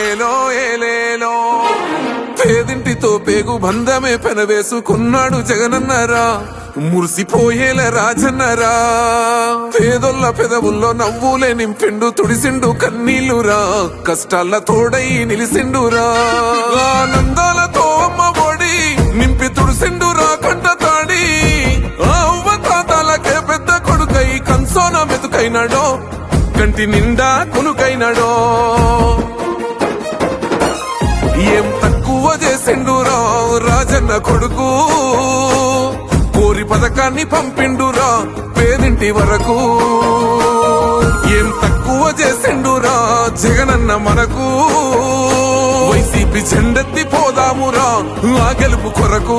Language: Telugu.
ఏలో ఏలేలో పేదింటితో పేగు బంధమే పెనవేసుకున్నాడు జగనన్నరా మురిసిపోయేల రాజన్నరా పేదొల్ల పెదవుల్లో నవ్వులే నింపిండు తుడిసిండు కన్నీళ్లురా కష్టాల తోడై నిలిసిండురా ఆనందాలతో అమ్మ ఒడి నింపి తుడిసిండురా కంట తాడి అవ్వ తాతాలకే పెద్ద కొడుకై కంసోన మెతుకైనాడో కంటి నిండా కొనుకైనాడో ఏం తక్కువ చేసిండురా రాజన్న కొడుకు కోరి పథకాన్ని పంపిండురా పేదింటి వరకు ఏం తక్కువ చేసిండురా జగనన్న మనకు వైసీపీ జెండెత్తి పోదామురా ఆ గెలుపు కొరకు